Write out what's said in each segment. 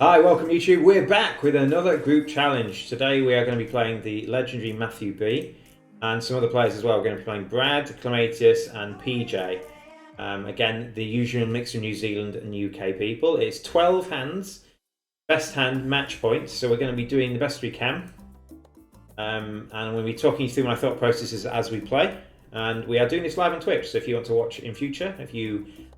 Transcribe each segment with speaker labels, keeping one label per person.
Speaker 1: Hi, welcome YouTube. We're back with another group challenge. Today we are going to be playing the legendary Matthewb and some other players as well. We're going to be playing Brad, Clamatius and PJ. Again, the usual mix of New Zealand and UK people. It's 12 hands, best hand match points. So we're going to be doing the best we can. And we'll be talking you through my thought processes as we play. And we are doing this live on Twitch. So if you want to watch in future,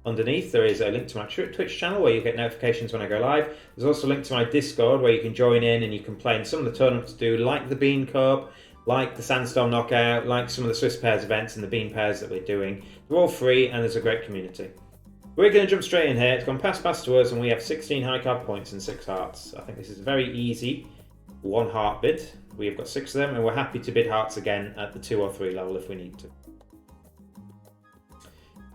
Speaker 1: underneath there is a link to my Twitch channel where you get notifications when I go live. There's also a link to my Discord where you can join in and you can play in some of the tournaments to do, like the Bean Cup, like the Sandstorm Knockout, like some of the Swiss Pairs events and the Bean Pairs that we're doing. They're all free and there's a great community. We're going to jump straight in here. It's gone past to us and we have 16 high card points and 6 hearts. I think this is a very easy 1 heart bid. We've got 6 of them and we're happy to bid hearts again at the 2 or 3 level if we need to.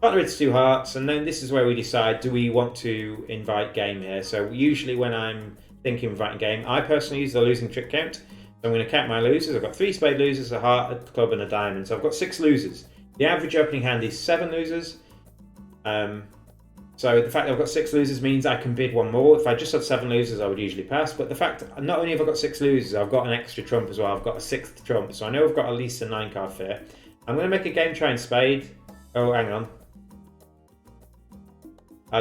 Speaker 1: Partner bids 2 hearts, and then this is where we decide, do we want to invite game here? So usually when I'm thinking of inviting game, I personally use the losing trick count. So I'm going to count my losers. I've got 3 spade losers, a heart, a club and a diamond. So I've got 6 losers. The average opening hand is 7 losers. So the fact that I've got 6 losers means I can bid 1 more. If I just had 7 losers, I would usually pass. But the fact, not only have I got 6 losers, I've got an extra trump as well. I've got a 6th trump. So I know I've got at least a 9 card fit. I'm going to make a game try and spade. Oh, hang on.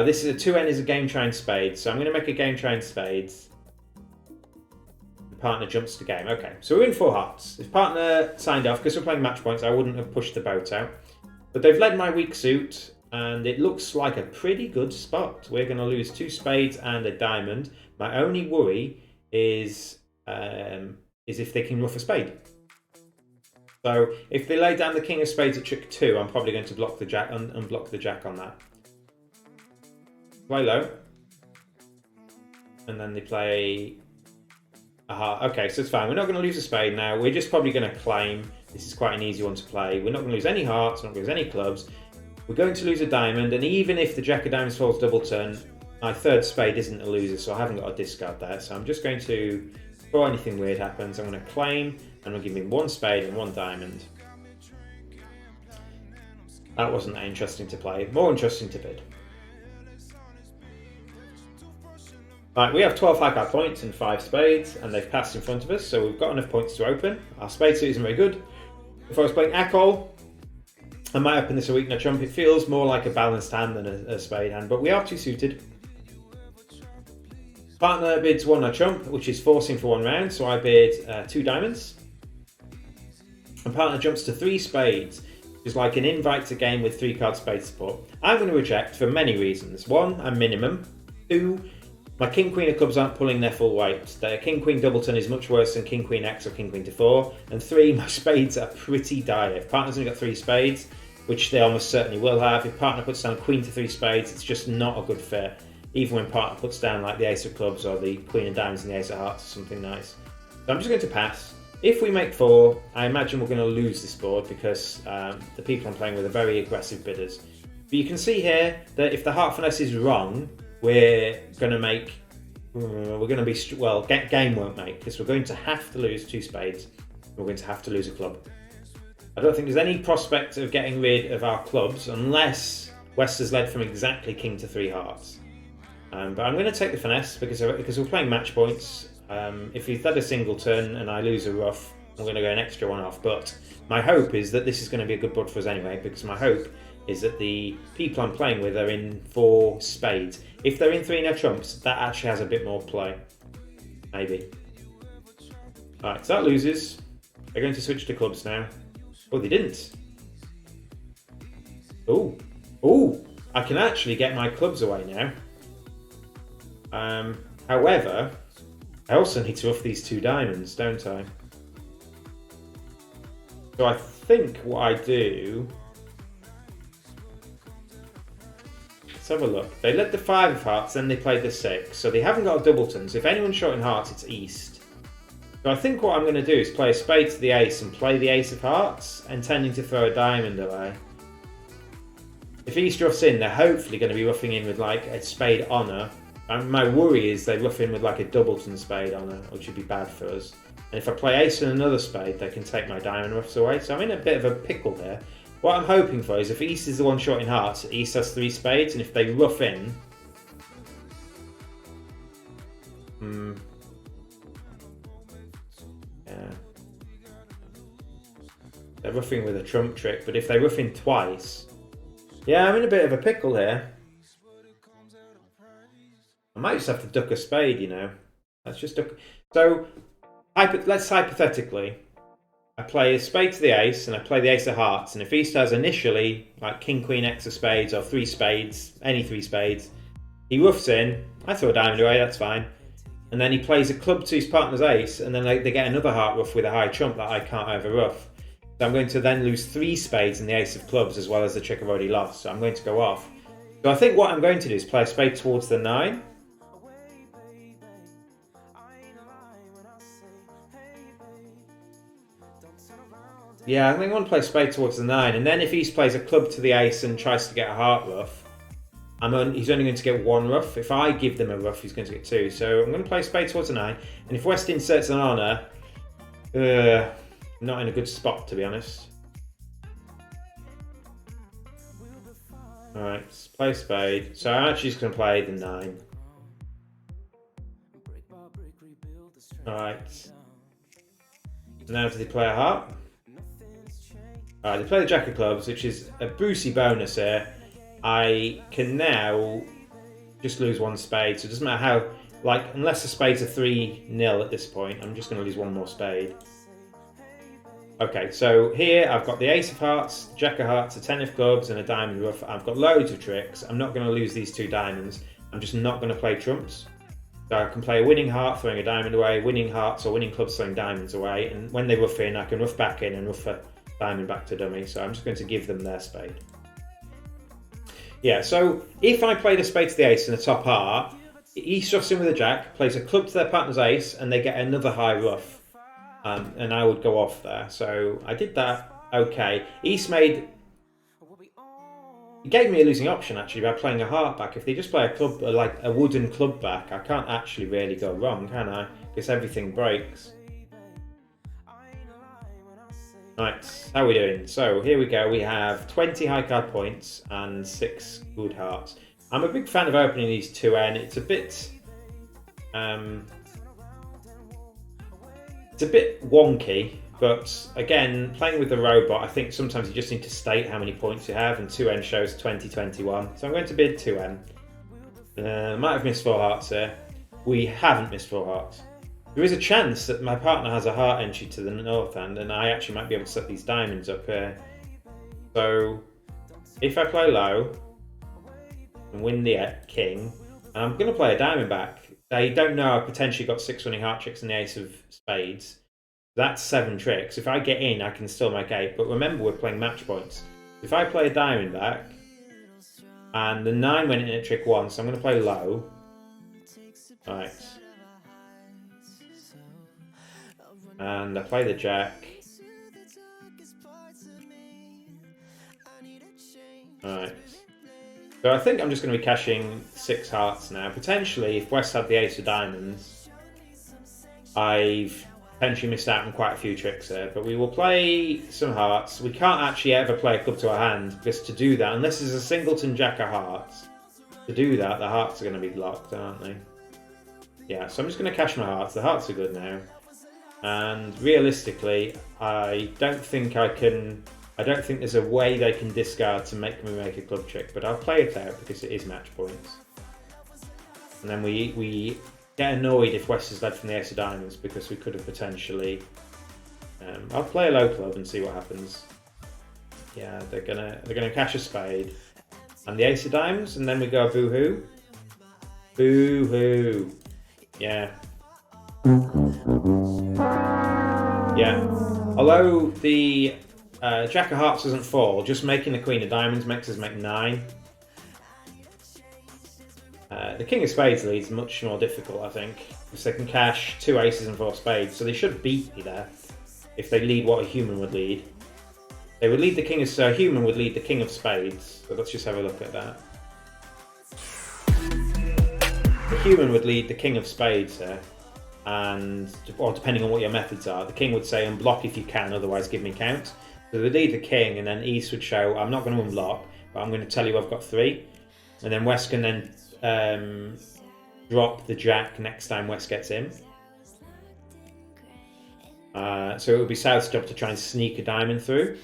Speaker 1: This is a 2N is a game try and spades. So I'm going to make a game try and spades. The partner jumps to game. Okay, so we're in 4 hearts. If partner signed off, because we're playing match points, I wouldn't have pushed the boat out. But they've led my weak suit. And it looks like a pretty good spot. We're going to lose 2 spades and a diamond. My only worry is if they can ruff a spade. So if they lay down the king of spades at trick 2, I'm probably going to block the jack, unblock the jack on that. Play low. And then they play a heart. Okay, so it's fine. We're not going to lose a spade now. We're just probably going to claim. This is quite an easy one to play. We're not going to lose any hearts. We're not going to lose any clubs. We're going to lose a diamond, and even if the jack of diamonds falls double turn, my 3rd spade isn't a loser, so I haven't got a discard there. So I'm just going to, before anything weird happens, I'm going to claim, and we'll give me 1 spade and 1 diamond. That wasn't that interesting to play. More interesting to bid. Right, we have 12 high card points and 5 spades, and they've passed in front of us, so we've got enough points to open. Our spade suit isn't very good. If I was playing Akol, I might open this a weak nut trump. It feels more like a balanced hand than a spade hand, but we are 2 suited. Partner bids 1 nut trump, which is forcing for 1 round, so I bid 2 diamonds. And partner jumps to 3 spades, which is like an invite to game with 3 card spade support. I'm going to reject for many reasons. 1, I'm minimum. 2, my king queen of clubs aren't pulling their full weight. Their king queen doubleton is much worse than king queen X or king queen to 4. And 3, my spades are pretty dire. If partner's only got 3 spades, which they almost certainly will have. If partner puts down queen to 3 spades, it's just not a good fit. Even when partner puts down like the ace of clubs or the queen of diamonds and the ace of hearts or something nice. So I'm just going to pass. If we make 4, I imagine we're going to lose this board because the people I'm playing with are very aggressive bidders. But you can see here that if the heart finesse is wrong, we're going to make, game won't make, because we're going to have to lose 2 spades. We're going to have to lose a club. I don't think there's any prospect of getting rid of our clubs unless West has led from exactly king to 3 hearts. But I'm going to take the finesse because we're playing match points. If he's led a single turn and I lose a ruff, I'm going to go an extra 1 off. But my hope is that this is going to be a good board for us anyway, because my hope is that the people I'm playing with are in 4 spades. If they're in 3 no trumps, that actually has a bit more play. Maybe. Alright, so that loses. They're going to switch to clubs now. Oh, they didn't. Oh, I can actually get my clubs away now. However, I also need to ruff these 2 diamonds, don't I? So I think what I do... Let's have a look. They led the 5 of hearts, then they played the 6. So they haven't got a doubleton. So if anyone's short in hearts, it's east. So I think what I'm going to do is play a spade to the ace and play the ace of hearts, intending to throw a diamond away. If east ruffs in, they're hopefully going to be ruffing in with like a spade honour. And my worry is they ruff in with like a doubleton spade honour, which would be bad for us. And if I play ace and another spade, they can take my diamond ruffs away. So I'm in a bit of a pickle there. What I'm hoping for is if east is the one short in hearts, east has 3 spades, and if they ruff in, Yeah. They're roughing with a trump trick, but if they rough in twice... Yeah, I'm in a bit of a pickle here. I might just have to duck a spade, you know. Let's just duck... So, let's hypothetically... I play a spade to the ace, and I play the ace of hearts, and if East has initially, like king, queen, x of spades, or 3 spades, any 3 spades, he roughs in, I throw a diamond away, that's fine. And then he plays a club to his partner's ace, and then they get another heart ruff with a high trump that I can't ever ruff. So I'm going to then lose 3 spades in the ace of clubs, as well as the trick I've already lost, so I'm going to go off. So I think what I'm going to do is play a spade towards the 9. Yeah, I think I want to play spade towards the 9, and then if East plays a club to the ace and tries to get a heart ruff, he's only going to get 1 ruff. If I give them a ruff, he's going to get 2. So I'm going to play spade towards the 9, and if West inserts an honour, not in a good spot, to be honest. Alright, let's play spade. So I'm actually just going to play the 9. Alright. Now do they play a heart? Alright, they play the jack of clubs, which is a boosty bonus here. I can now just lose 1 spade, so it doesn't matter how, like, unless the spades are 3-0 at this point, I'm just going to lose 1 more spade. Okay, so here I've got the ace of hearts, jack of hearts, a 10 of clubs, and a diamond ruff. I've got loads of tricks. I'm not going to lose these 2 diamonds. I'm just not going to play trumps. So I can play a winning heart, throwing a diamond away, winning hearts or winning clubs, throwing diamonds away, and when they ruff in, I can ruff back in and ruff a diamond back to dummy. So I'm just going to give them their spade. Yeah, so if I play the spade to the ace in the top heart, East ruffs in with a jack, plays a club to their partner's ace, and they get another high ruff. And I would go off there. So I did that. Okay. East made... It gave me a losing option, actually, by playing a heart back. If they just play a club, like a wooden club back, I can't actually really go wrong, can I? Because everything breaks. Right, how are we doing? So here we go. We have 20 high card points and 6 good hearts. I'm a big fan of opening these 2N. It's a bit... It's a bit wonky, but again, playing with the robot, I think sometimes you just need to state how many points you have, and 2N shows 2021. So I'm going to bid 2N. Might have missed 4 hearts here. We haven't missed 4 hearts. There is a chance that my partner has a heart entry to the north end, and I actually might be able to set these diamonds up here. So if I play low and win the king, and I'm going to play a diamond back. They don't know I've potentially got 6 winning heart tricks and the ace of spades. That's 7 tricks. If I get in, I can still make 8. But remember, we're playing match points. If I play a diamond back, and the 9 went in at trick 1, so I'm going to play low. Right. And I play the jack. Alright. So I think I'm just going to be cashing 6 hearts now. Potentially, if West had the ace of diamonds, I've potentially missed out on quite a few tricks there. But we will play some hearts. We can't actually ever play a club to our hand, because to do that, unless there's a singleton jack of hearts, to do that, the hearts are going to be locked, aren't they? Yeah, so I'm just going to cash my hearts. The hearts are good now. And realistically, I don't think there's a way they can discard to make me make a club trick, but I'll play it out because it is match points. And then we get annoyed if West is led from the ace of diamonds, because we could have potentially... I'll play a low club and see what happens. Yeah, they're gonna cash a spade and the ace of diamonds, and then we go boo-hoo. Boo-hoo. Yeah. Yeah. Although the jack of hearts doesn't fall, just making the queen of diamonds makes us make 9. The king of spades leads much more difficult, I think, because they can cash 2 aces and 4 spades, so they should beat me there if they lead what a human would lead. They would lead the king of... So a human would lead the king of spades, so let's just have a look at that. The human would lead the king of spades here, or depending on what your methods are, the king would say unblock if you can, otherwise give me count. So they lead the king, and then East would show I'm not going to unblock, but I'm going to tell you I've got 3, and then West can then drop the jack next time West gets in. So it would be South's job to try and sneak a diamond through.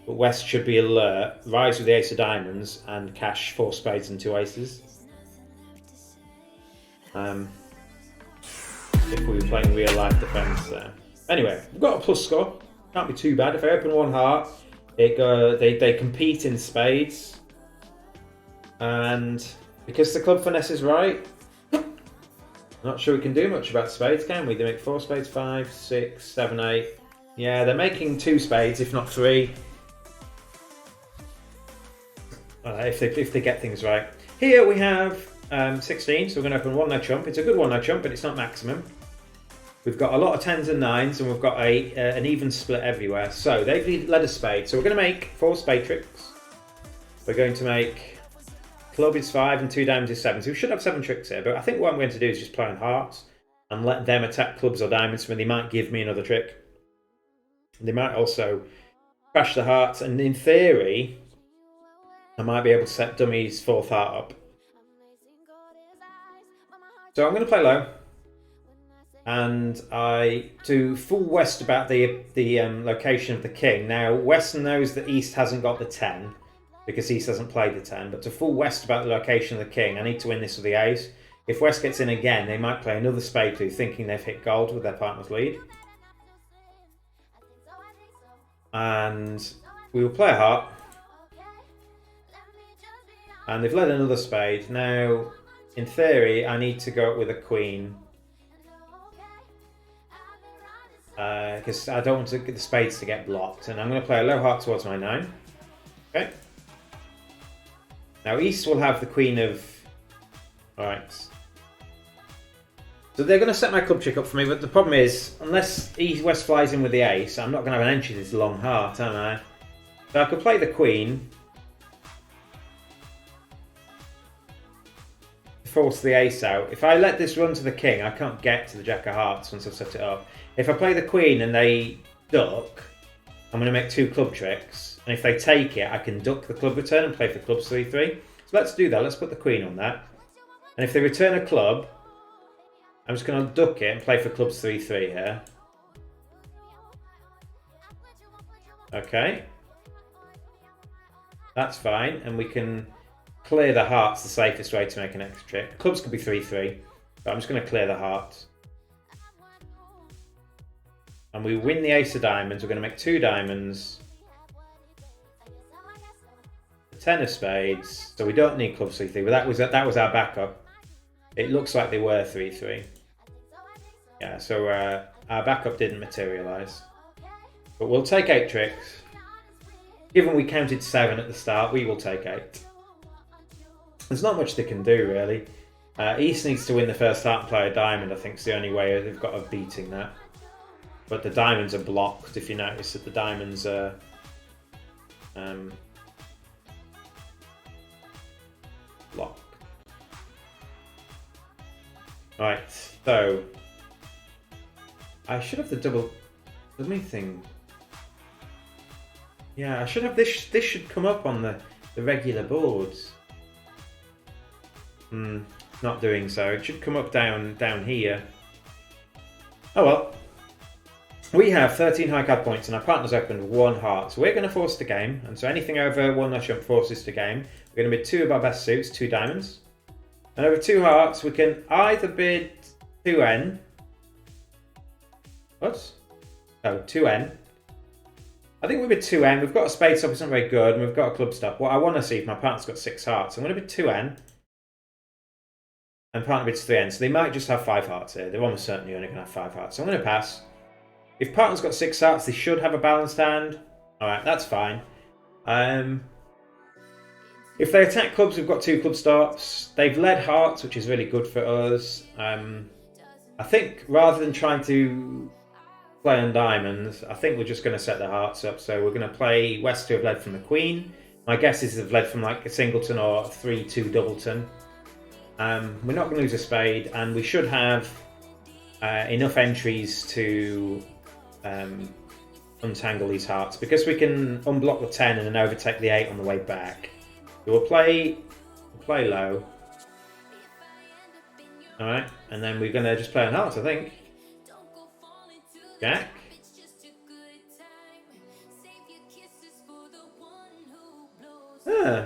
Speaker 1: But West should be alert, rise with the ace of diamonds, and cash 4 spades and 2 aces. If we were playing real life defence there. Anyway, we've got a plus score. Can't be too bad. If I open 1 heart, they compete in spades. And because the club finesse is right, not sure we can do much about spades, can we? They make 4 spades, 5, 6, 7, 8. Yeah, they're making 2 spades, if not 3. If they get things right. Here we have 16, so we're going to open 1 no trump. It's a good 1 no trump, but it's not maximum. We've got a lot of 10s and 9s, and we've got an even split everywhere. So they've led a spade. So we're going to make 4 spade tricks. We're going to make club is 5 and 2 diamonds is 7. So we should have 7 tricks here, but I think what I'm going to do is just play on hearts and let them attack clubs or diamonds when they might give me another trick. They might also crash the hearts, and in theory, I might be able to set dummy's 4th heart up. So I'm going to play low, and I do full West about the location of the king. Now, West knows that East hasn't got the 10, because East hasn't played the 10, but to full West about the location of the king, I need to win this with the ace. If West gets in again, they might play another spade through, thinking they've hit gold with their partner's lead. And we will play a heart. And they've led another spade. Now, in theory, I need to go up with a queen. Because I don't want the spades to get blocked. And I'm going to play a low heart towards my 9. Okay. Now East will have the queen of... Alright. So they're going to set my club trick up for me, but the problem is, unless West flies in with the ace, I'm not going to have an entry to this long heart, am I? So I could play the queen. Force the ace out. If I let this run to the king, I can't get to the jack of hearts once I've set it up. If I play the queen and they duck, I'm going to make 2 club tricks. And if they take it, I can duck the club return and play for clubs 3-3. So let's do that. Let's put the queen on that. And if they return a club, I'm just going to duck it and play for clubs 3-3 here. Okay. That's fine. And we can clear the hearts, the safest way to make an extra trick. Clubs could be 3-3, but I'm just going to clear the hearts. And we win the ace of diamonds. We're going to make 2 diamonds. 10 of spades, so we don't need clubs 3-3, but that was our backup. It looks like they were 3-3. Yeah, so our backup didn't materialise. But we'll take 8 tricks. Given we counted 7 at the start, we will take 8. There's not much they can do, really. East needs to win the first heart and play a diamond, I think is the only way they've got of beating that. But the diamonds are blocked, if you notice that the diamonds are... blocked. Right, so... I should have the double dummy thing. Yeah, I should have this. This should come up on the regular boards. Not doing so. It should come up down here. Oh well. We have 13 high card points and our partner's opened 1 heart. So we're going to force the game. And so anything over 1 no trump forces the game. We're going to bid 2 of our best suits, 2 diamonds. And over 2 hearts, we can either bid 2N. What? Oh, 2N. I think we bid 2N. We've got a spade stop, it's not very good. And we've got a club stop. What I want to see if my partner's got 6 hearts. I'm going to bid 2N. And partner bids 3N. So they might just have 5 hearts here. They're almost certainly only going to have 5 hearts. So I'm going to pass. If partner's got 6 hearts, they should have a balanced hand. Alright, that's fine. If they attack clubs, we've got 2 club stops. They've led hearts, which is really good for us. I think rather than trying to play on diamonds, I think we're just going to set the hearts up. So we're going to play West, who have led from the queen. My guess is they've led from like a singleton or a 3-2 doubleton. We're not going to lose a spade, and we should have enough entries to untangle these hearts, because we can unblock the 10 and then overtake the 8 on the way back. So we'll play low. Alright, and then we're going to just play on hearts, I think. Jack.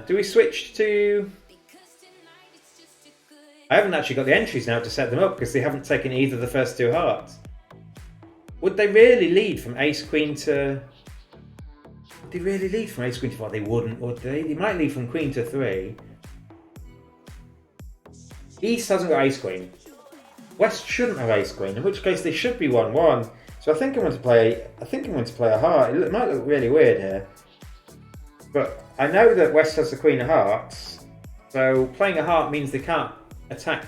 Speaker 1: Do we switch to... I haven't actually got the entries now to set them up because they haven't taken either of the first two hearts. Would they really lead from ace queen to... Would they really lead from ace queen to 4? They wouldn't, would they? They might lead from queen to 3. East hasn't got ace queen. West shouldn't have ace queen, in which case they should be 1-1. So I think I'm going to play a heart. It might look really weird here. But I know that West has the queen of hearts. So playing a heart means they can't attack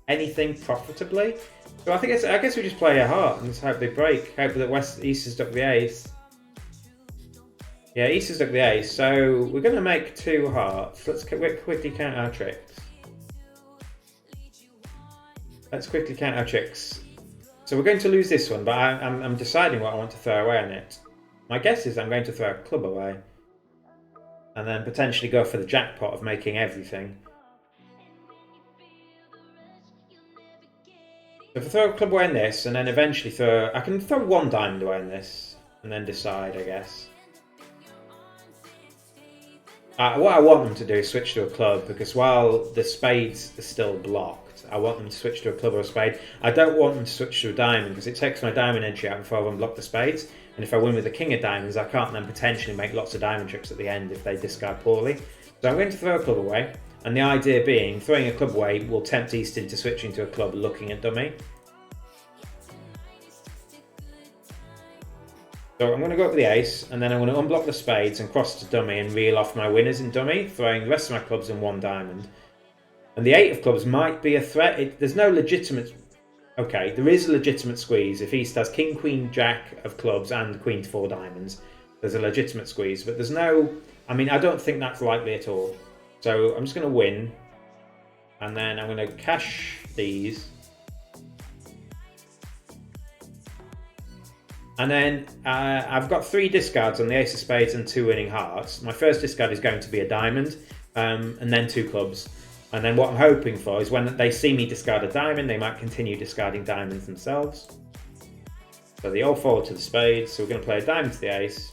Speaker 1: anything profitably. So I guess we just play a heart and just hope they break. Hope that East has stuck the ace. Yeah, East has stuck the ace. So we're going to make 2 hearts. Let's quickly count our tricks. So we're going to lose this one, but I'm deciding what I want to throw away on it. My guess is I'm going to throw a club away. And then potentially go for the jackpot of making everything. So if I throw a club away in this, and then eventually I can throw 1 diamond away in this, and then decide, I guess. What I want them to do is switch to a club, because while the spades are still blocked, I want them to switch to a club or a spade. I don't want them to switch to a diamond, because it takes my diamond entry out before I unblock the spades. And if I win with the king of diamonds, I can't then potentially make lots of diamond tricks at the end if they discard poorly. So I'm going to throw a club away. And the idea being, throwing a club away will tempt East into switching to a club looking at dummy. So I'm going to go up with the ace, and then I'm going to unblock the spades and cross to dummy and reel off my winners in dummy, throwing the rest of my clubs and 1 diamond. And the 8 of clubs might be a threat. There's no legitimate... Okay, there is a legitimate squeeze. If East has king, queen, jack of clubs and queen to 4 diamonds, there's a legitimate squeeze. But there's no... I mean, I don't think that's likely at all. So I'm just going to win. And then I'm going to cash these. And then I've got 3 discards on the ace of spades and 2 winning hearts. My first discard is going to be a diamond, and then 2 clubs. And then what I'm hoping for is when they see me discard a diamond, they might continue discarding diamonds themselves. So they all fall to the spades, so we're going to play a diamond to the ace.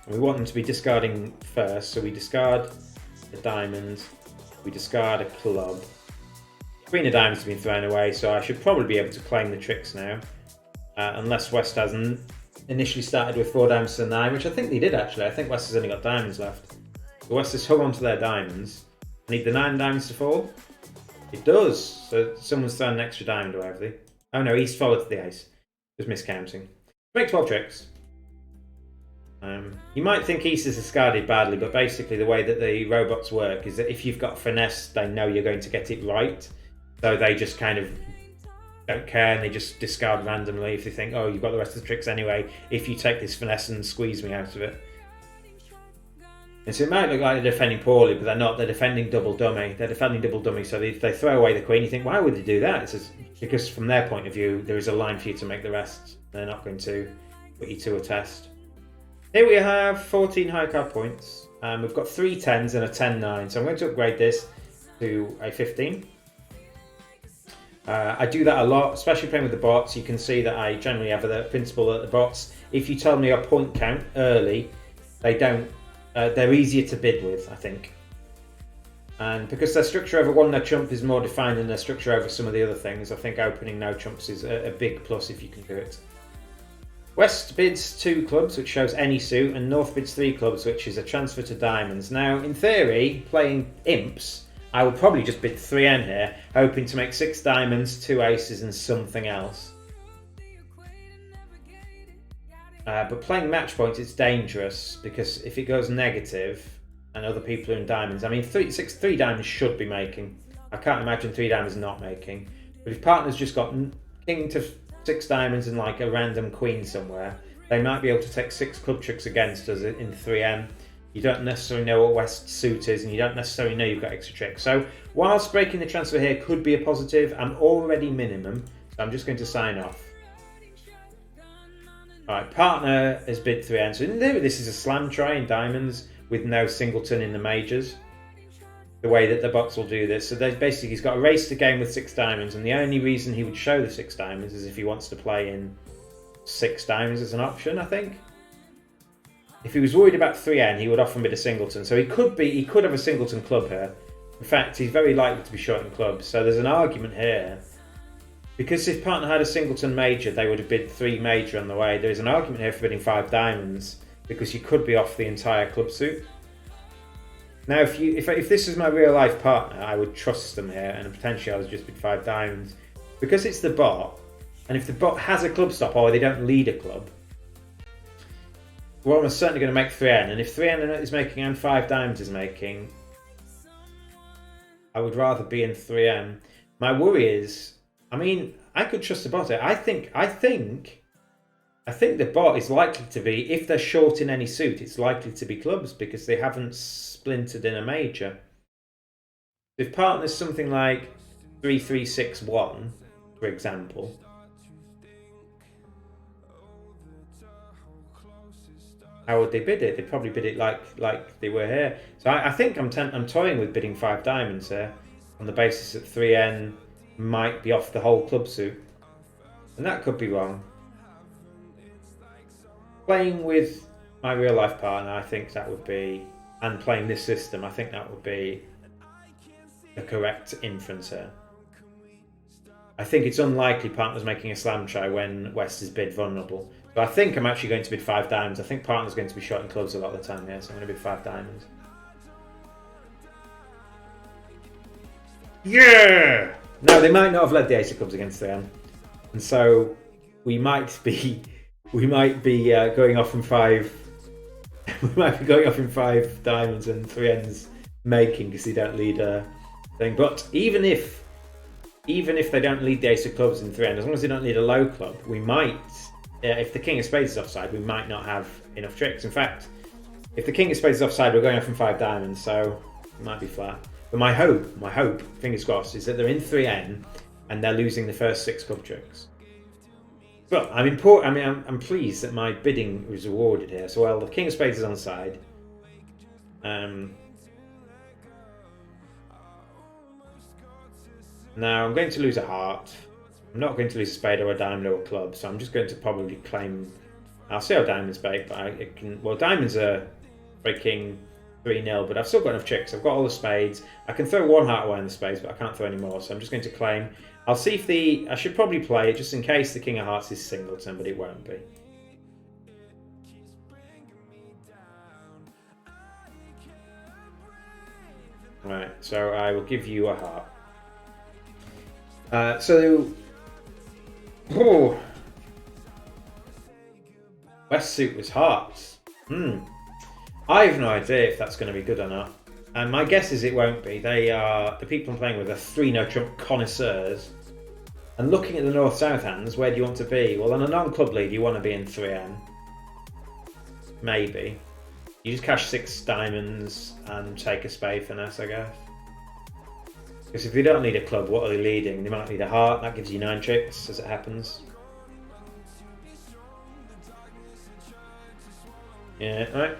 Speaker 1: And we want them to be discarding first, so we discard a diamond, we discard a club. Queen of diamonds has been thrown away, so I should probably be able to claim the tricks now. Unless West hasn't initially started with 4 diamonds to 9, which I think they did actually. I think West has only got diamonds left. So West has hung on to their diamonds. Need the 9 diamonds to fall? It does. So someone's thrown an extra diamond away, have they? Oh no, East followed to the ace. Just miscounting. Make 12 tricks. You might think East is discarded badly, but basically the way that the robots work is that if you've got finesse, they know you're going to get it right. So they just kind of don't care and they just discard randomly if they think, oh, you've got the rest of the tricks anyway, if you take this finesse and squeeze me out of it. And so it might look like they're defending poorly, but they're not. They're defending double dummy. They're defending double dummy, so if they throw away the queen, you think, why would they do that? It's just because from their point of view, there is a line for you to make the rest. They're not going to put you to a test. Here we have 14 high card points. We've got 3 10s and a 10-9, so I'm going to upgrade this to a 15. I do that a lot, especially playing with the bots. You can see that I generally have the principle that the bots, if you tell me a point count early, they don't. They're easier to bid with, I think. And because their structure over 1 no chump is more defined than their structure over some of the other things, I think opening no chumps is a big plus if you can do it. West bids 2 clubs, which shows any suit, and North bids 3 clubs, which is a transfer to diamonds. Now, in theory, playing imps, I will probably just bid 3N here, hoping to make 6 diamonds, 2 aces, and something else. But playing match points, it's dangerous because if it goes negative and other people are in diamonds, I mean, 3 diamonds should be making. I can't imagine 3 diamonds not making. But if partner's just got king to 6 diamonds and like a random queen somewhere, they might be able to take 6 club tricks against us in 3M. You don't necessarily know what West's suit is, and you don't necessarily know you've got extra tricks. So whilst breaking the transfer here could be a positive, I'm already minimum, so I'm just going to sign off. Alright, partner has bid 3N, so this is a slam try in diamonds with no singleton in the majors. the way that the box will do this. So basically he's got a race to game with 6 diamonds, and the only reason he would show the 6 diamonds is if he wants to play in 6 diamonds as an option, I think. If he was worried about 3N, he would often bid a singleton. So he could have a singleton club here. In fact, he's very likely to be short in clubs. So there's an argument here. Because if partner had a singleton major, they would have bid 3 major on the way. There's an argument here for bidding 5 diamonds, because you could be off the entire club suit. Now, if this was my real life partner, I would trust them here, and potentially I would just bid 5 diamonds. Because it's the bot, and if the bot has a club stop or they don't lead a club, we're almost certainly going to make 3N, and if 3N is making and 5 diamonds is making, I would rather be in 3N. My worry is, I mean, I could trust the bot here. I think the bot is likely to be, if they're short in any suit, it's likely to be clubs because they haven't splintered in a major. If partner's something like 3-3-6-1, for example, how would they bid it? They'd probably bid it like they were here. So I think I'm toying with bidding 5 diamonds here on the basis that 3N might be off the whole club suit. And that could be wrong. Playing with my real life partner, I think that would be, and playing this system, I think that would be the correct inference here. I think it's unlikely partner's making a slam try when West is bid vulnerable. So I think I'm actually going to bid 5 diamonds. I think partner's going to be short in clubs a lot of the time here, so I'm going to bid 5 diamonds. Yeah! No, they might not have led the ace of clubs against 3M. And so we might be going off in 5. We might be going off in 5 diamonds and 3N's making because they don't lead a thing. But even if they don't lead the ace of clubs in 3N, as long as they don't lead a low club, we might, if the king of spades is offside, we might not have enough tricks. In fact, if the king of spades is offside, we're going off in 5 diamonds, so it might be flat. But my hope, fingers crossed, is that they're in 3N and they're losing the first 6 club tricks. But I'm pleased that my bidding was rewarded here. So while the king of spades is on side, now I'm going to lose a heart. I'm not going to lose a spade or a diamond or a club, so I'm just going to probably claim. I'll see how diamonds bake, but diamonds are breaking 3-0, but I've still got enough tricks. I've got all the spades. I can throw 1 heart away in the spades, but I can't throw any more, so I'm just going to claim. I'll see if I should probably play it just in case the king of hearts is singleton, but it won't be. Right, so I will give you a heart. West suit was hearts. I have no idea if that's going to be good or not. And my guess is it won't be. The people I'm playing with are 3-no trump connoisseurs. And looking at the north-south hands, where do you want to be? Well, on a non-club lead, you want to be in 3N. Maybe. You just cash 6 diamonds and take a spade finesse, I guess. Because if they don't lead a club, what are they leading? They might lead a heart. That gives you 9 tricks, as it happens. Yeah, alright.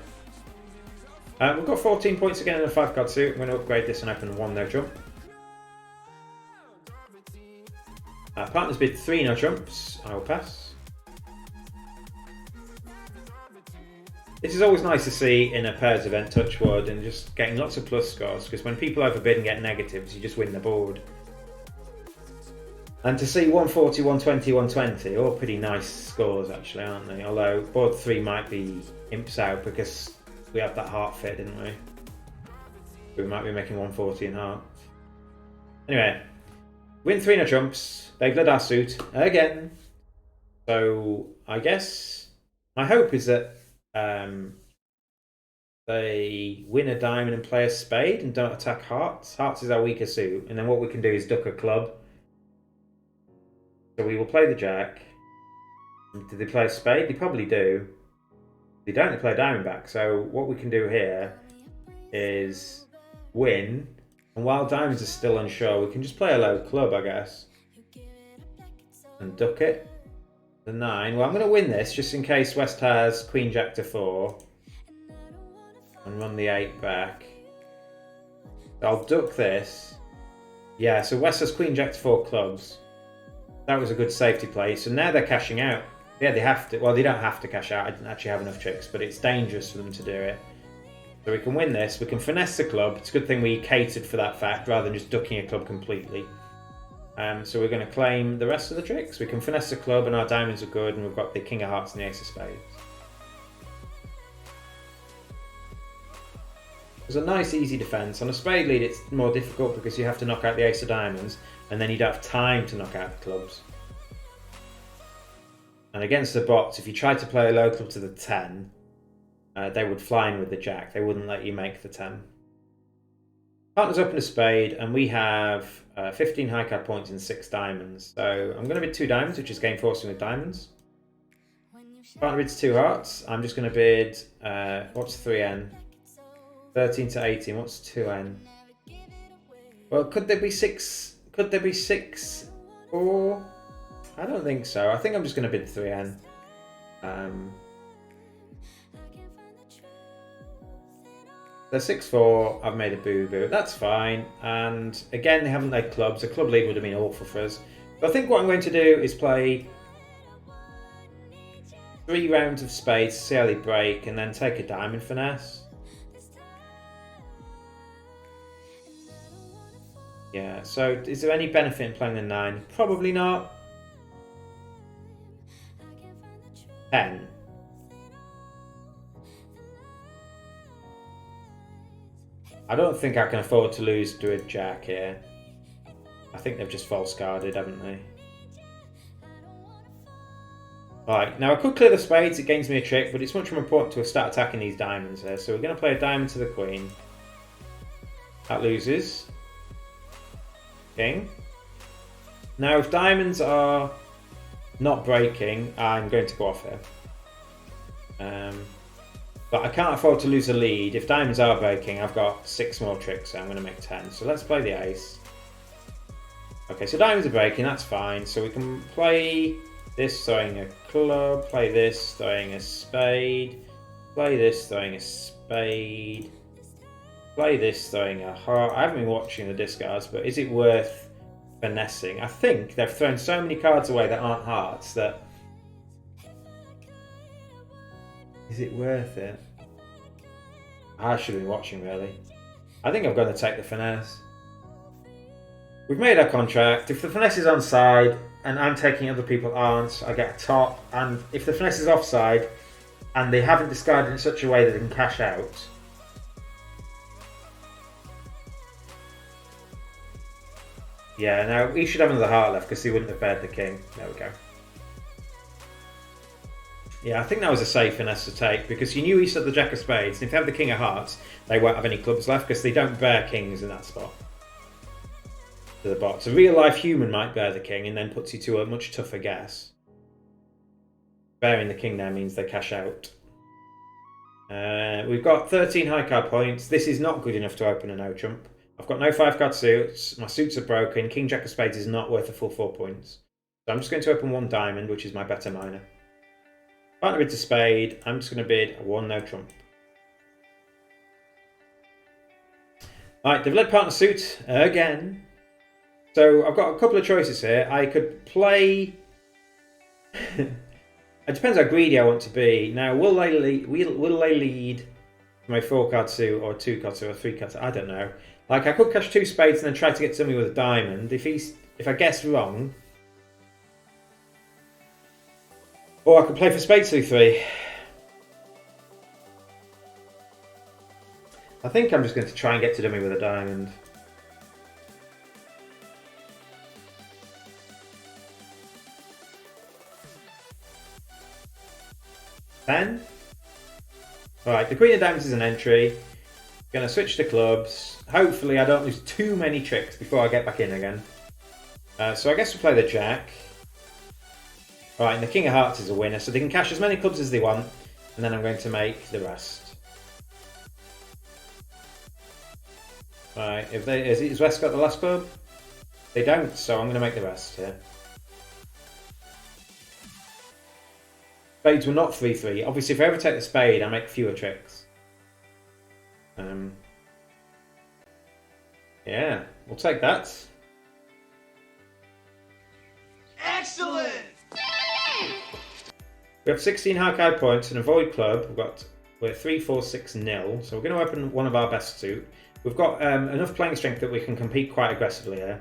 Speaker 1: We've got 14 points again in a 5-card suit. I'm going to upgrade this and open 1-no trump. Partners bid 3 no trumps. I will pass. This is always nice to see in a pairs event, touch wood, and just getting lots of plus scores, because when people overbid and get negatives, you just win the board. And to see 140, 120, 120, all pretty nice scores actually, aren't they? Although board 3 might be imps out because we had that heart fit, didn't we? We might be making 140 in heart. Anyway, win 3 no trumps. They've led our suit again. So I guess my hope is that they win a diamond and play a spade and don't attack hearts. Hearts is our weaker suit. And then what we can do is duck a club. So we will play the jack. Do they play a spade? They probably do. If they don't, they play a diamond back. So what we can do here is win. And while diamonds are still unsure, we can just play a low club, I guess. And duck it. The 9. Well, I'm going to win this just in case West has Queen Jack to 4. And run the 8 back. I'll duck this. Yeah, so West has Queen Jack to 4 clubs. That was a good safety play. So now they're cashing out. Yeah, they have to. Well, they don't have to cash out. I didn't actually have enough tricks, but it's dangerous for them to do it. So we can win this. We can finesse the club. It's a good thing we catered for that fact rather than just ducking a club completely. So we're going to claim the rest of the tricks. We can finesse the club and our diamonds are good, and we've got the King of Hearts and the Ace of Spades. It's a nice easy defence. On a spade lead it's more difficult because you have to knock out the Ace of Diamonds and then you don't have time to knock out the clubs. And against the bots, if you tried to play a low club to the 10, they would fly in with the Jack. They wouldn't let you make the 10. Partners open a spade and we have 15 high card points and 6 diamonds. So I'm going to bid 2 diamonds, which is game forcing with diamonds. Partner bids 2 hearts. I'm just going to bid, what's 3N? 13 to 18, what's 2N? Well, could there be 6? Could there be 6 or? I don't think so. I think I'm just going to bid 3N. They're 6-4. I've made a boo-boo. That's fine. And again, they haven't led clubs. A club lead would have been awful for us. But I think what I'm going to do is play 3 rounds of spades, see how they break, and then take a diamond finesse. Yeah, so is there any benefit in playing the 9? Probably not. 10. I don't think I can afford to lose to a Jack here. I think they've just false guarded, haven't they? Alright, now I could clear the spades, it gains me a trick, but it's much more important to start attacking these diamonds here. So we're going to play a diamond to the Queen. That loses. King. Now if diamonds are not breaking, I'm going to go off here. But I can't afford to lose a lead. If diamonds are breaking, I've got 6 more tricks, so I'm going to make 10. So let's play the ace. Okay, so diamonds are breaking, that's fine. So we can play this throwing a club, play this throwing a spade, play this throwing a spade, play this throwing a heart. I haven't been watching the discards, but is it worth finessing? I think they've thrown so many cards away that aren't hearts that... Is it worth it? I should have been watching, really. I think I'm going to take the finesse. We've made our contract. If the finesse is onside and I'm taking other people aren't, I get a top. And if the finesse is offside and they haven't discarded in such a way that they can cash out, yeah, now he should have another heart left because he wouldn't have bared the king. There we go. Yeah, I think that was a safe finesse to take because you knew he set the Jack of Spades, and if they have the King of Hearts, they won't have any clubs left because they don't bear kings in that spot. To the box. A real life human might bear the king and then puts you to a much tougher guess. Bearing the king now means they cash out. We've got 13 high card points. This is not good enough to open a no trump. I've got no 5 card suits. My suits are broken. King Jack of Spades is not worth a full 4 points. So I'm just going to open 1 diamond, which is my better miner. Partner bids a spade. I'm just going to bid a 1 no trump. Alright, they've led partner suit again. So I've got a couple of choices here. I could play... It depends how greedy I want to be. Now, will they lead my 4 card suit or 2 card suit or 3 card suit? I don't know. Like, I could cash 2 spades and then try to get somebody with a diamond. If I guess wrong... Or I could play for spades 3-3. I think I'm just going to try and get to dummy with a diamond. Then, right, the Queen of Diamonds is an entry. Going to switch to clubs. Hopefully I don't lose too many tricks before I get back in again. So I guess we'll play the Jack. Right, and the King of Hearts is a winner, so they can cash as many clubs as they want, and then I'm going to make the rest. Right, has West got the last club? They don't, so I'm going to make the rest here. Spades were not 3-3. Obviously, if I ever take the spade, I make fewer tricks. Yeah, we'll take that.
Speaker 2: Excellent!
Speaker 1: We have 16 high card points and a void club. We're 3, 4, 6 nil. So we're going to open one of our best suit. We've got enough playing strength that we can compete quite aggressively here.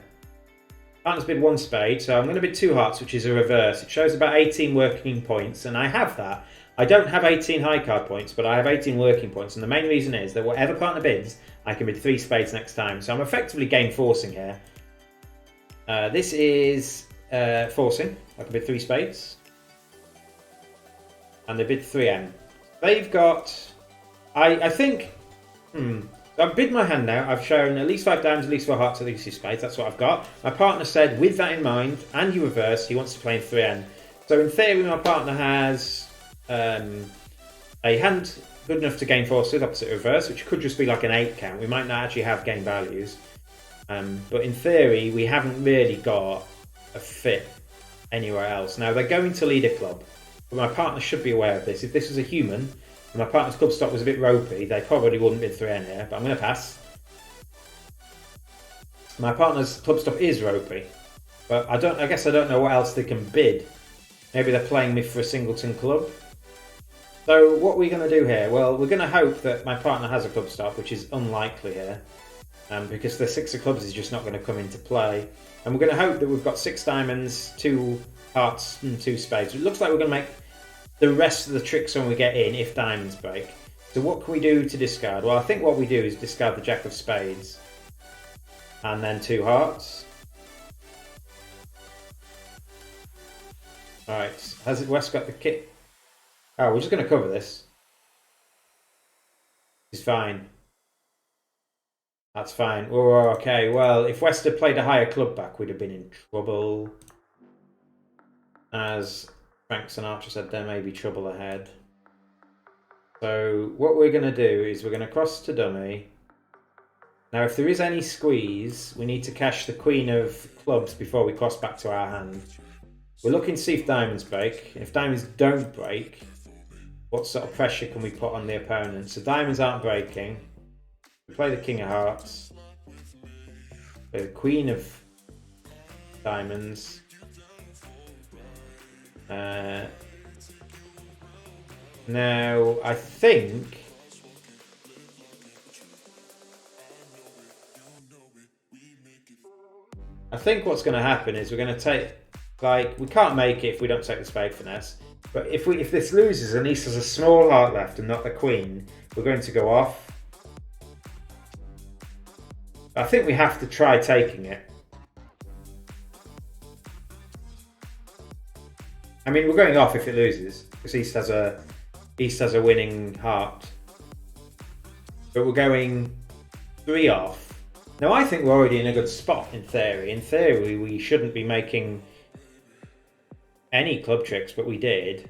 Speaker 1: Partner's bid 1 spade, so I'm going to bid 2 hearts, which is a reverse. It shows about 18 working points, and I have that. I don't have 18 high card points, but I have 18 working points, and the main reason is that whatever partner bids, I can bid 3 spades next time. So I'm effectively game forcing here. This is forcing. I can bid 3 spades. And they bid 3M. They've got... I think... I've bid my hand now. I've shown at least 5 diamonds, at least 4 hearts, at least 2 spades. That's what I've got. My partner said, with that in mind, and you reverse, he wants to play in 3N. So in theory, my partner has a hand good enough to game force with opposite reverse, which could just be like an 8 count. We might not actually have game values. But in theory, we haven't really got a fit anywhere else. Now, they're going to lead a club. But my partner should be aware of this. If this was a human... and my partner's club stop was a bit ropey, they probably wouldn't bid 3N here, but I'm going to pass. My partner's club stop is ropey, but I guess I don't know what else they can bid. Maybe they're playing me for a singleton club. So what are we going to do here? Well, we're going to hope that my partner has a club stop, which is unlikely here, because the 6 of clubs is just not going to come into play. And we're going to hope that we've got 6 diamonds, 2 hearts and 2 spades. It looks like we're going to make the rest of the tricks when we get in if diamonds break. So what can we do to discard? Well, I think what we do is discard the jack of spades. And then 2 hearts. Alright, has West got the kit? Oh, we're just going to cover this. It's fine. That's fine. Oh, okay, well, if West had played a higher club back, we'd have been in trouble. As Frank Sinatra said, there may be trouble ahead. So what we're going to do is we're going to cross to dummy. Now if there is any squeeze, we need to cash the queen of clubs before we cross back to our hand. We're looking to see if diamonds break. If diamonds don't break, what sort of pressure can we put on the opponent? So diamonds aren't breaking. We play the king of hearts. Play the queen of diamonds. Now, I think what's going to happen is we're going to take, like, we can't make it if we don't take the spade finesse, but if this loses and East has a small heart left and not the queen, we're going to go off. I think we have to try taking it. I mean, we're going off if it loses, because East has a winning heart. But we're going 3 off. Now, I think we're already in a good spot, in theory. In theory, we shouldn't be making any club tricks, but we did.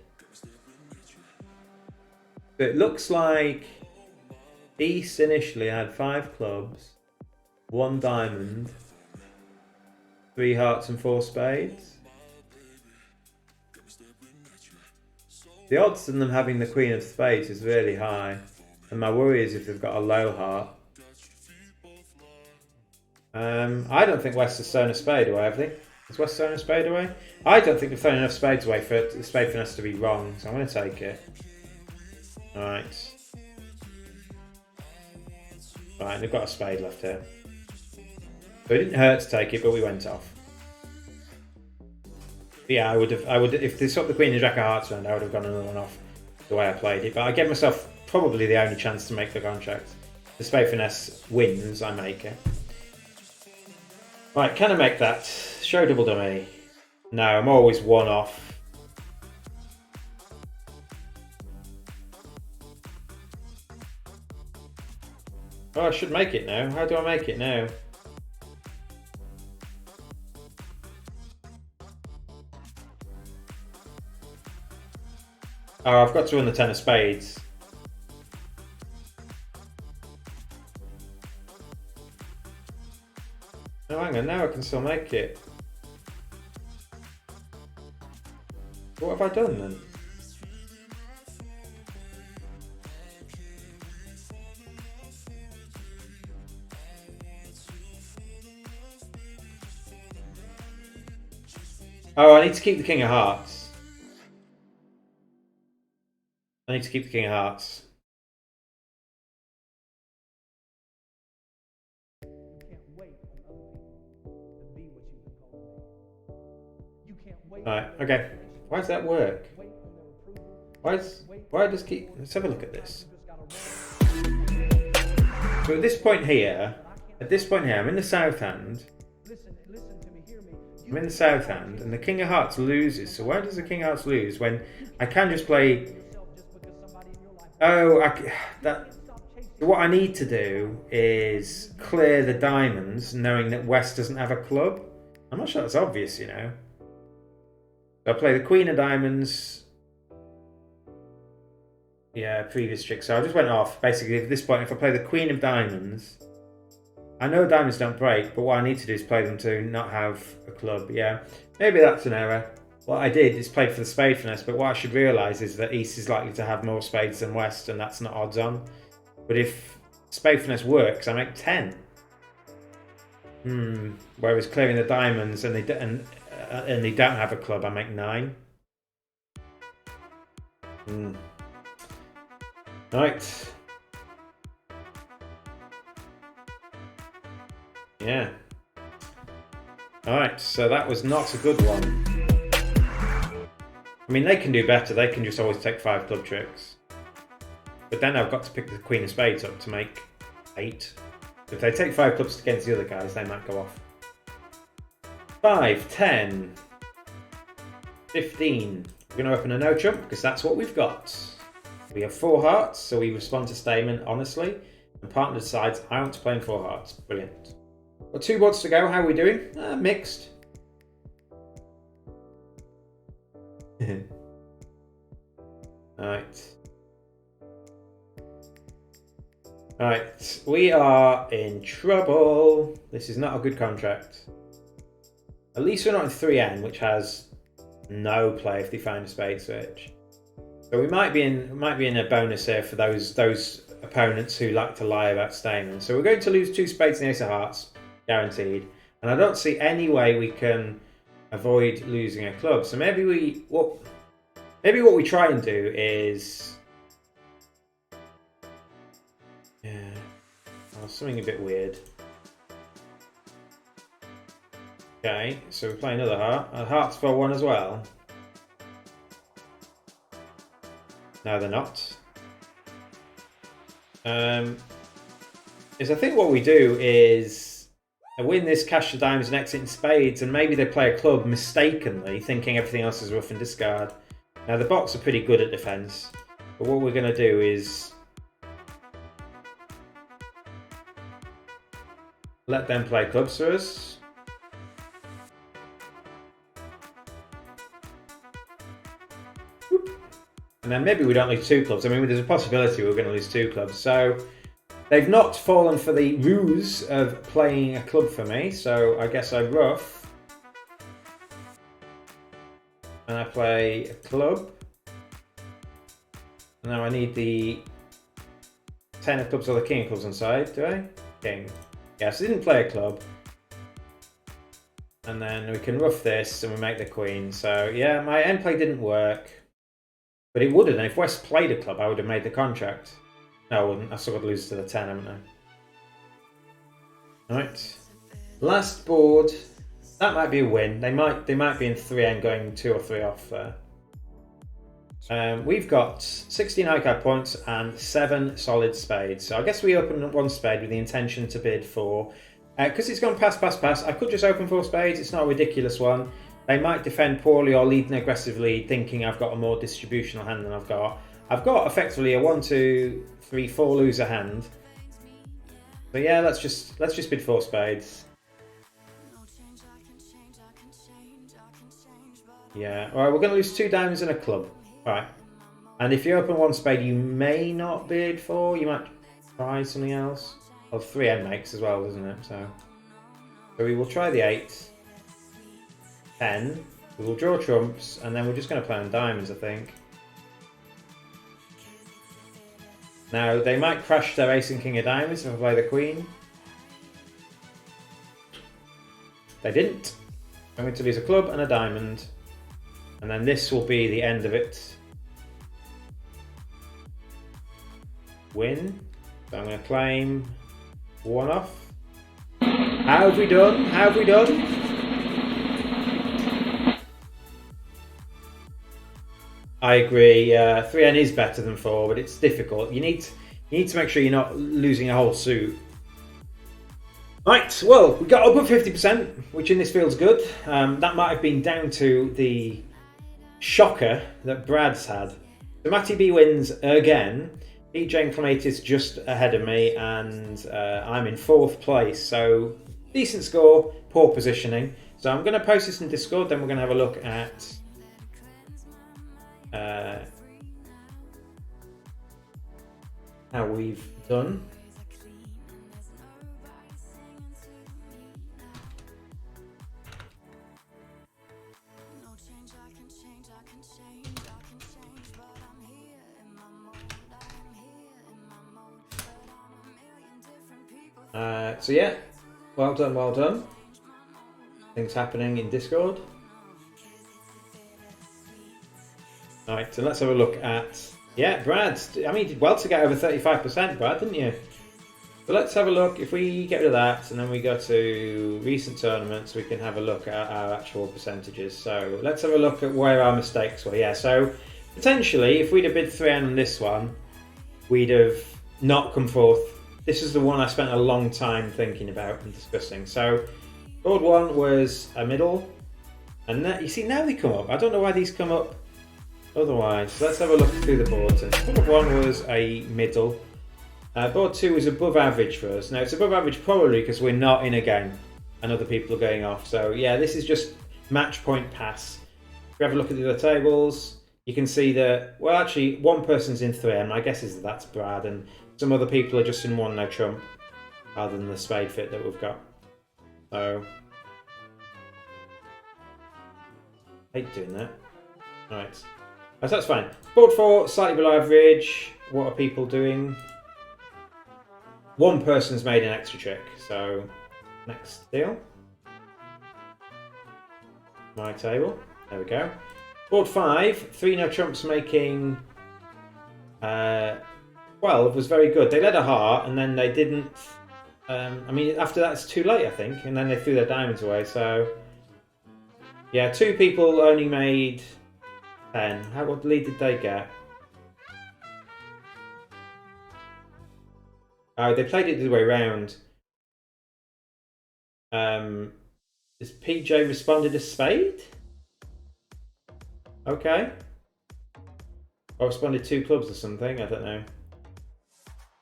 Speaker 1: But it looks like East initially had 5 clubs, 1 diamond, 3 hearts and 4 spades. The odds of them having the queen of spades is really high, and my worry is if they've got a low heart. I don't think West has thrown a spade away, have they? Has West thrown a spade away? I don't think they've thrown enough spades away for the spade finesse to be wrong, so I'm going to take it. Alright. Right, they've got a spade left here. So it didn't hurt to take it, but we went off. But yeah, I would if they swapped the queen and jack of hearts around, I would have gone another one off the way I played it. But I gave myself probably the only chance to make the contract. The spade finesse wins, I make it. Right, can I make that? Show double dummy. No, I'm always 1 off. Oh, I should make it now. How do I make it now? Oh, I've got to run the 10 of spades. Oh, hang on, now I can still make it. What have I done then? Oh, I need to keep the king of hearts. I need to keep the king of hearts. Alright, okay. Why does that work? Why does keep... Let's have a look at this. So at this point here, I'm in the south hand. I'm in the south hand, and the king of hearts loses. So why does the king of hearts lose when I can just play... Oh, what I need to do is clear the diamonds, knowing that West doesn't have a club. I'm not sure that's obvious, you know. So I play the queen of diamonds. Yeah, previous trick. So I just went off. Basically, at this point, if I play the queen of diamonds, I know diamonds don't break, but what I need to do is play them to not have a club. Yeah, maybe that's an error. What I did is play for the spade finesse, but what I should realise is that East is likely to have more spades than West, and that's not odds on. But if spade finesse works, I make 10. Whereas clearing the diamonds and they don't have a club, I make 9. Right. Yeah. Alright, so that was not a good one. I mean, they can do better. They can just always take 5 club tricks. But then I've got to pick the queen of spades up to make 8. If they take 5 clubs against the other guys, they might go off. 5, 10, 15. We're going to open a no trump because that's what we've got. We have 4 hearts, so we respond to statement honestly. And partner decides, I want to play in 4 hearts. Brilliant. Got 2 boards to go. How are we doing? Mixed. Alright. Alright, we are in trouble. This is not a good contract. At least we're not in 3N, which has no play if they find a spade switch. So we might be in a bonus here for those opponents who like to lie about Stamen. So we're going to lose 2 spades and the ace of hearts, guaranteed. And I don't see any way we can avoid losing a club. So maybe what we try and do is something a bit weird. Okay, so we play another heart. Hearts for 1 as well. No, they're not. Is I think what we do is win this cash to diamonds and exit in spades, and maybe they play a club mistakenly, thinking everything else is rough and discard. Now the box are pretty good at defence, but what we're going to do is let them play clubs for us. And then maybe we don't lose 2 clubs. I mean, there's a possibility we're going to lose 2 clubs. So they've not fallen for the ruse of playing a club for me. So I guess I ruff. And I play a club. And now I need the 10 of clubs or the king of clubs on side, do I? King. Yes, I didn't play a club. And then we can ruff this and we make the queen. So yeah, my end play didn't work. But it wouldn't. If West played a club, I would have made the contract. No, I wouldn't. I still got to lose to the 10, haven't I? Alright. Last board. That might be a win. They might be in 3N going 2 or 3 off there. We've got 16 high card points and 7 solid spades. So I guess we open 1 spade with the intention to bid for... Because it's gone pass, pass, pass, I could just open 4 spades. It's not a ridiculous one. They might defend poorly or lead an aggressive lead, thinking I've got a more distributional hand than I've got. I've got effectively a 1, 2, 3, 4 loser hand. But yeah, let's just bid 4 spades. Yeah, alright, we're going to lose 2 diamonds and a club. Alright. And if you open 1 spade, you may not bid 4. You might try something else. Well, 3N makes as well, doesn't it? So we will try the 8. 10. We will draw trumps, and then we're just going to play on diamonds, I think. Now, they might crash their ace and king of diamonds if I play the queen. They didn't. I'm going to lose a club and a diamond. And then this will be the end of it. Win. So I'm going to claim 1 off. How have we done? How have we done? I agree. 3N is better than 4, but it's difficult. You need to make sure you're not losing a whole suit. Right, well, we got up at 50%, which in this feels good. That might have been down to the shocker that Brad's had. So Matthewb wins again. PJ and Clamatius just ahead of me, and I'm in 4th place. So decent score, poor positioning. So I'm going to post this in Discord, then we're going to have a look at how we've done. So yeah, well done, well done. Things happening in Discord. Alright, so let's have a look at, yeah, Brad. I mean, you did well to get over 35%, Brad, didn't you? So let's have a look. If we get rid of that and then we go to recent tournaments, we can have a look at our actual percentages. So let's have a look at where our mistakes were. Yeah, so potentially, if we'd have bid 3N on this one, we'd have not come forth. This is the one I spent a long time thinking about and discussing. So board 1 was a middle, and that, you see, now they come up. I don't know why these come up otherwise. So let's have a look through the boards. And board 1 was a middle. Board 2 is above average for us. Now it's above average probably because we're not in a game and other people are going off. So yeah, this is just match point pass. If we have a look at the other tables, you can see that, well, actually one person's in 3M. My guess is that's Brad, and some other people are just in 1 no trump rather than the spade fit that we've got. So I hate doing that. Alright, so that's fine. Board 4, slightly below average. What are people doing? 1 person's made an extra trick, so next deal. My table, there we go. Board 5, 3 no trumps making 12 was very good. They led a heart and then they didn't, I mean, after that it's too late, I think, and then they threw their diamonds away, so yeah, 2 people only made 10. What lead did they get? Oh, they played it the other way around. Has PJ responded a spade? Okay. Or responded 2 clubs or something, I don't know.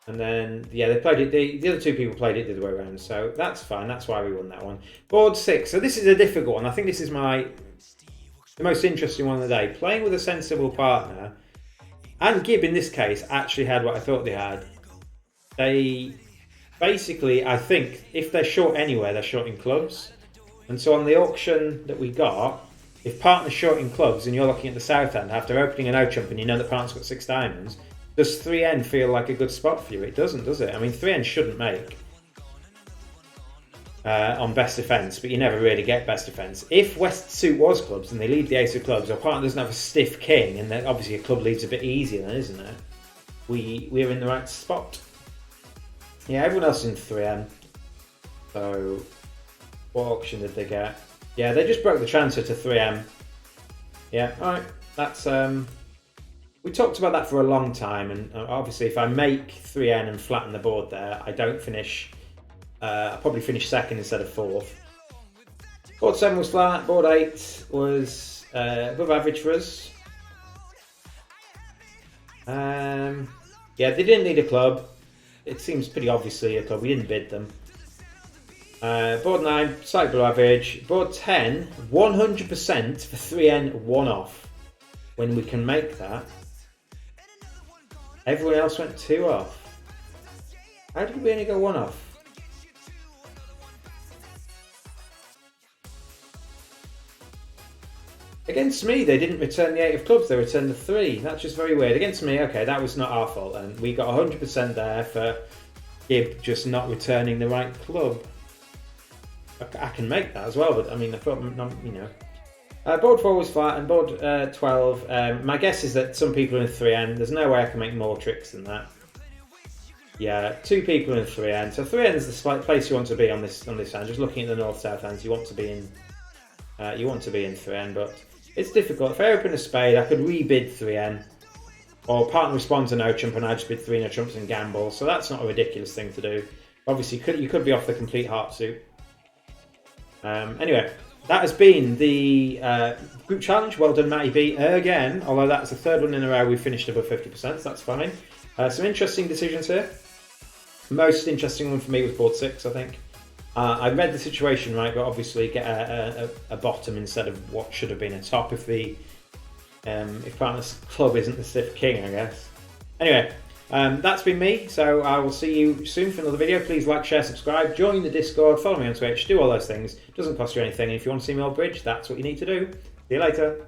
Speaker 1: And then, yeah, they played it, the other 2 people played it the other way around, so that's fine, that's why we won that one. Board 6, so this is a difficult one. I think this is the most interesting one of the day. Playing with a sensible partner, and Gibb in this case actually had what I thought they had. They basically, I think, if they're short anywhere, they're short in clubs. And so on the auction that we got, if partner's short in clubs and you're looking at the south end after opening an O-chump and you know the partner's got 6 diamonds, does 3N feel like a good spot for you? It doesn't, does it? I mean, 3N shouldn't make on best defence, but you never really get best defence. If West suit was clubs and they lead the ace of clubs, our partner doesn't have a stiff king, and then obviously a club leads a bit easier then, isn't it? We're in the right spot. Yeah, everyone else in 3M. So, what auction did they get? Yeah, they just broke the transfer to 3M. Yeah, alright. That's, we talked about that for a long time, and obviously if I make 3N and flatten the board there, I don't finish, I'll probably finish 2nd instead of 4th. Board 7 was flat, board 8 was above average for us. Yeah, they didn't need a club. It seems pretty obviously a club, we didn't bid them. Board 9, slightly below average. Board 10, 100% for 3N, 1 off. When we can make that. Everyone else went 2 off. How did we only go 1 off? Against me, they didn't return the 8 of clubs, they returned the 3. That's just very weird. Against me, okay, that was not our fault, and we got 100% there for Gibb just not returning the right club. I can make that as well, but I mean, I thought, you know. Board 4 was flat, and board 12. My guess is that some people are in 3N. There's no way I can make more tricks than that. Yeah, 2 people in 3N. So 3N is the place you want to be on this hand. Just looking at the north-south ends, you want to be in 3N, but it's difficult. If I open a spade, I could rebid 3N, or partner responds to no trump, and I just bid 3 no trumps and gamble. So that's not a ridiculous thing to do. Obviously, you could be off the complete heart suit. Anyway, that has been the group challenge. Well done, Matty B, again. Although that's the 3rd one in a row we've finished above 50%, so that's fine. Some interesting decisions here. Most interesting one for me was board 6, I think. I read the situation right, but obviously get a bottom instead of what should have been a top if partner's club isn't the stiff king, I guess. Anyway, that's been me, so I will see you soon for another video. Please like, share, subscribe, join the Discord, follow me on Twitch, do all those things. It doesn't cost you anything. If you want to see me on bridge, that's what you need to do. See you later.